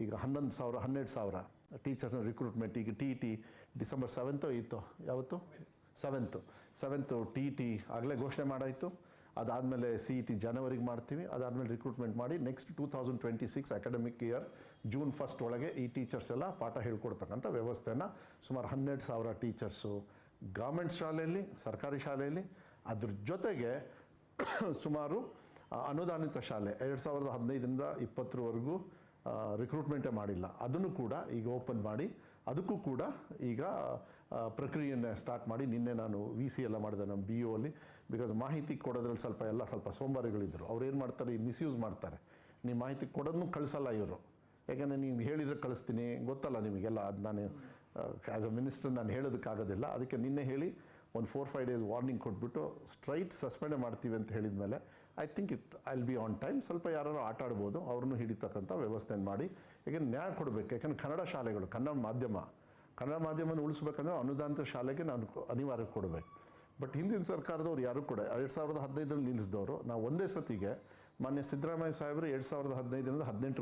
ಈಗ 11,000 12,000 ಟೀಚರ್ಸ್ನ ರಿಕ್ರೂಟ್ಮೆಂಟ್. ಈಗ T T December 7 ಇತ್ತು, ಯಾವತ್ತು 7 ಟಿ ಟಿ ಆಗಲೇ ಘೋಷಣೆ ಮಾಡಾಯಿತು. ಅದಾದಮೇಲೆ CET ಜನವರಿಗೆ ಮಾಡ್ತೀವಿ. ಅದಾದಮೇಲೆ ರಿಕ್ರೂಟ್ಮೆಂಟ್ ಮಾಡಿ ನೆಕ್ಸ್ಟ್ 2026 ಅಕಾಡೆಮಿಕ್ ಇಯರ್ ಜೂನ್ 1 ಒಳಗೆ ಈ ಟೀಚರ್ಸ್ ಎಲ್ಲ ಪಾಠ ಹೇಳ್ಕೊಡ್ತಕ್ಕಂಥ ವ್ಯವಸ್ಥೆನ ಸುಮಾರು 12,000 ಟೀಚರ್ಸು ಗೌರ್ಮೆಂಟ್ ಶಾಲೆಯಲ್ಲಿ, ಸರ್ಕಾರಿ ಶಾಲೆಯಲ್ಲಿ, ಅದ್ರ ಜೊತೆಗೆ ಸುಮಾರು ಅನುದಾನಿತ ಶಾಲೆ 2015ರಿಂದ 2020ವರೆಗೂ ರಿಕ್ರೂಟ್ಮೆಂಟೇ ಮಾಡಿಲ್ಲ, ಅದನ್ನು ಕೂಡ ಈಗ ಓಪನ್ ಮಾಡಿ ಅದಕ್ಕೂ ಕೂಡ ಈಗ ಪ್ರಕ್ರಿಯೆಯನ್ನು ಸ್ಟಾರ್ಟ್ ಮಾಡಿ ನಿನ್ನೆ ನಾನು VC ಎಲ್ಲ ಮಾಡಿದೆ ನಮ್ಮ BO ಅಲ್ಲಿ. ಬಿಕಾಸ್ ಮಾಹಿತಿ ಕೊಡೋದ್ರಲ್ಲಿ ಸ್ವಲ್ಪ ಸೋಂಬಾರಿಗಳಿದ್ದರು. ಅವ್ರು ಏನು ಮಾಡ್ತಾರೆ, ಈ ಮಿಸ್ಯೂಸ್ ಮಾಡ್ತಾರೆ. ನೀವು ಮಾಹಿತಿ ಕೊಡೋದನ್ನು ಕಳಿಸಲ್ಲ ಇವರು. ಯಾಕೆಂದರೆ ನೀನು ಹೇಳಿದರೆ ಕಳಿಸ್ತೀನಿ, ಗೊತ್ತಲ್ಲ ನಿಮಗೆಲ್ಲ. ಅದು ನಾನು ಆ್ಯಸ್ ಅ ಮಿನಿಸ್ಟರ್ ನಾನು ಹೇಳೋದಕ್ಕಾಗೋದಿಲ್ಲ. ಅದಕ್ಕೆ ನಿನ್ನೆ ಹೇಳಿ ಒಂದು 4-5 ಡೇಸ್ ವಾರ್ನಿಂಗ್ ಕೊಟ್ಬಿಟ್ಟು ಸ್ಟ್ರೈಟ್ ಸಸ್ಪೆಂಡೇ ಮಾಡ್ತೀವಿ ಅಂತ ಹೇಳಿದ ಮೇಲೆ I think I will be on time. ಸ್ವಲ್ಪ ಯಾರು ಆಟ ಆಡ್ಬೋದು, ಅವ್ರನ್ನೂ ಹಿಡಿತಕ್ಕಂಥ ವ್ಯವಸ್ಥೆಯನ್ನು ಮಾಡಿ. ಯಾಕೆಂದ್ರೆ ನ್ಯಾಯ ಕೊಡಬೇಕು. ಯಾಕೆಂದ್ರೆ ಕನ್ನಡ ಶಾಲೆಗಳು, ಕನ್ನಡ ಮಾಧ್ಯಮನ ಉಳಿಸ್ಬೇಕಂದ್ರೆ ಅನುದಾನಿತ ಶಾಲೆಗೆ ನಾನು ಅನಿವಾರ್ಯ ಕೊಡಬೇಕು. ಬಟ್ ಹಿಂದಿನ ಸರ್ಕಾರದವ್ರು ಯಾರು ಕೂಡ 2015ರಲ್ಲಿ ನಿಲ್ಲಿಸಿದವರು ನಾವು ಒಂದೇ ಸತಿಗೆ ಮಾನ್ಯ ಸಿದ್ದರಾಮಯ್ಯ ಸಾಹೇಬರು 2015ರಿಂದ 18